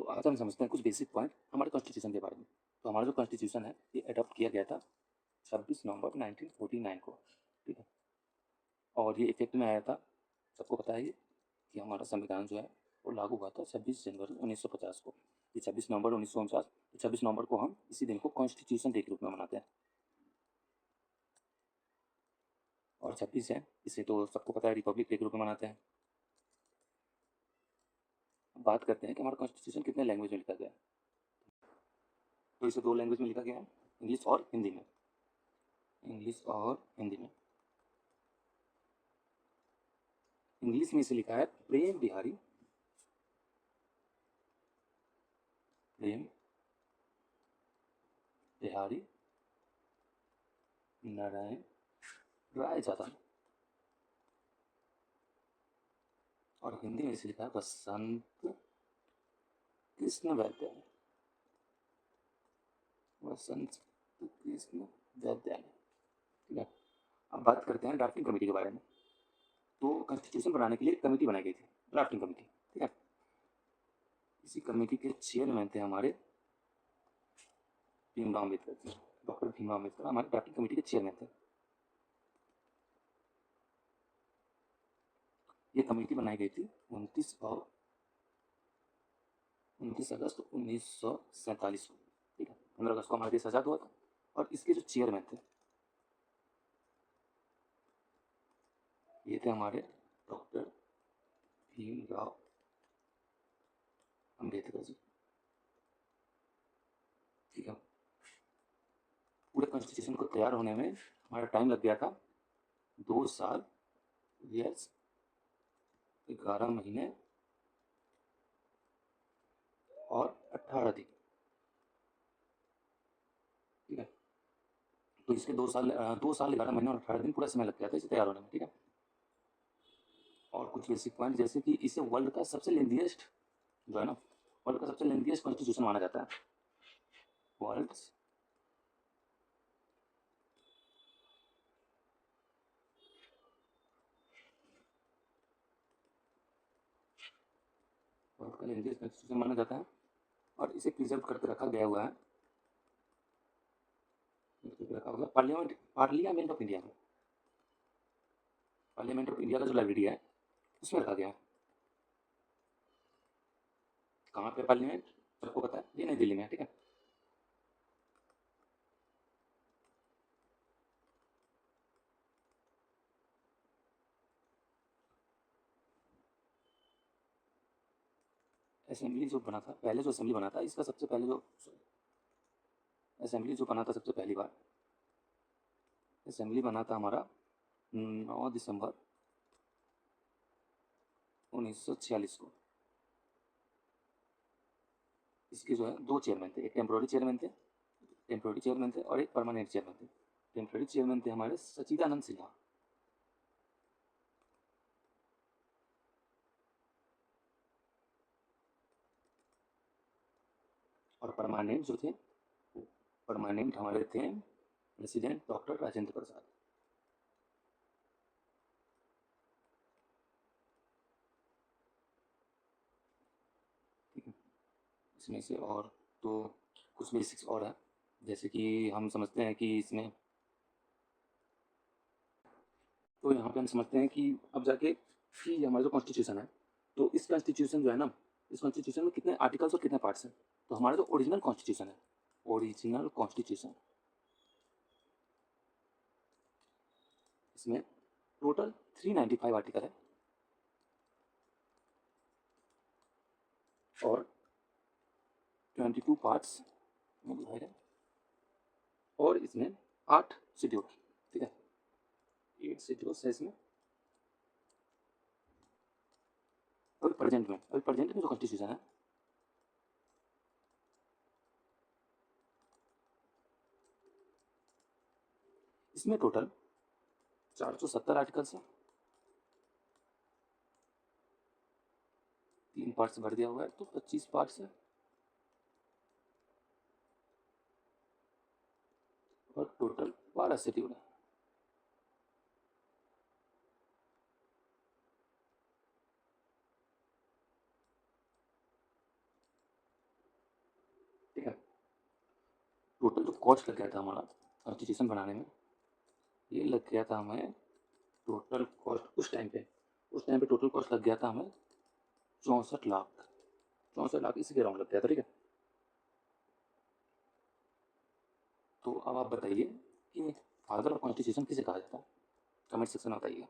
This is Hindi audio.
आज हम समझते हैं कुछ बेसिक पॉइंट हमारे कॉन्स्टिट्यूशन के बारे में। तो हमारा जो कॉन्स्टिट्यूशन है ये अडॉप्ट किया गया था 26 नवंबर 1949 को, ठीक है। और ये इफेक्ट में आया था, सबको पता है ये, कि हमारा संविधान जो है वो लागू हुआ था 26 जनवरी 1950 को। ये 26 नवंबर 1949, तो 26 नवंबर को हम इसी दिन को कॉन्स्टिट्यूशन डे के रूप में मनाते हैं। और 26 है, इसे तो सबको पता है रिपब्लिक डे के रूप में मनाते हैं। बात करते हैं कि हमारा कॉन्स्टिट्यूशन कितने लैंग्वेज में लिखा गया है। तो इसे 2 लैंग्वेज में लिखा गया है, इंग्लिश और हिंदी में। इंग्लिश और हिंदी में। इंग्लिश में इसे लिखा है प्रेम बिहारी नारायण राय जादव। और हिंदी में इसे लिखा है बसंत कृष्ण वैद्यालय। बसंत कृष्ण वैद्यालय, ठीक है। अब बात करते हैं ड्राफ्टिंग कमेटी के बारे में। तो कॉन्स्टिट्यूशन बनाने के लिए कमेटी बनाई गई थी, ड्राफ्टिंग कमेटी, ठीक है। इसी कमेटी के चेयरमैन थे हमारे भीमराव अम्बेडकर। डॉक्टर भीमराव अम्बेडकर हमारे ड्राफ्टिंग कमेटी के चेयरमैन थे। ये कमेटी बनाई गई थी 29 अगस्त 1947 को, ठीक है। 15 अगस्त को हमारा देश आज़ाद हुआ था। और इसके जो चेयरमैन थे ये थे हमारे डॉक्टर भीमराव अम्बेडकर जी, ठीक है। पूरे कॉन्स्टिट्यूशन को तैयार होने में हमारा टाइम लग गया था 2 साल, यस 11 महीने और 18 दिन, ठीक है। तो इसके 2 साल 11 महीने और 18 दिन पूरा समय लग गया था इसे तैयार होने में, ठीक है। और कुछ बेसिक पॉइंट जैसे कि इसे वर्ल्ड का सबसे लेंथीएस्ट जो है ना, वर्ल्ड का सबसे लेंथीएस्ट कॉन्स्टिट्यूशन माना जाता है। वर्ल्ड का लेंथीएस्ट कॉन्स्टिट्यूशन माना जाता है। और इसे प्रिजर्व करके रखा गया हुआ है, रखा हुआ पार्लियामेंट ऑफ इंडिया में। पार्लियामेंट ऑफ इंडिया का जो लाइब्रेरी है उसमें रखा गया है। कहाँ पे पार्लियामेंट सबको पता है, ये नई दिल्ली में है, ठीक है। असेंबली जो बना था पहले, जो असेंबली बना था इसका सबसे पहले जो असेंबली जो बना था सबसे पहली बार, असेंबली बना था हमारा 9 दिसंबर 1946 को। इसके जो है 2 चेयरमैन थे, एक टेम्प्रोरी चेयरमैन थे और एक परमानेंट चेयरमैन थे। टेम्प्रोरी चेयरमैन थे हमारे सच्चिदानंद सिन्हा। और परमानेंट जो थे, परमानेंट हमारे थे प्रेसिडेंट डॉक्टर राजेंद्र प्रसाद। ठीक है। इसमें से और तो कुछ बेसिक्स और है, जैसे कि हम समझते हैं कि इसमें, तो यहाँ पे हम समझते हैं कि अब जाके कि हमारा जो कॉन्स्टिट्यूशन है, तो इस कॉन्स्टिट्यूशन जो है ना, इस कॉन्स्टिट्यूशन में कितने आर्टिकल्स और कितने पार्ट्स हैं। तो हमारा जो ओरिजिनल कॉन्स्टिट्यूशन है, ओरिजिनल कॉन्स्टिट्यूशन, इसमें टोटल 395 आर्टिकल है और 22 पार्ट्स में डिवाइड है। और इसमें 8 शेड्यूल, ठीक है, 8 शेड्यूल्स है इसमें। अभी प्रेजेंट में जो कॉन्स्टिट्यूशन है, इसमें टोटल 470 आर्टिकल्स हैं। 3 पार्ट्स भर दिया हुआ है तो 25 पार्ट्स है। और टोटल 12 शेड्यूल है। ठीक है। टोटल जो कॉस्ट लग गया था हमारा कॉन्स्टिट्यूशन बनाने में, ये लग गया था हमें टोटल कॉस्ट उस टाइम पे टोटल कॉस्ट लग गया था हमें 64 लाख, 64 लाख इसी के अराउंड लग गया था, ठीक है। तो अब आप बताइए कि फादर ऑफ कॉन्स्टिट्यूशन किसे कहा जाता है, कमेंट सेक्शन में बताइए।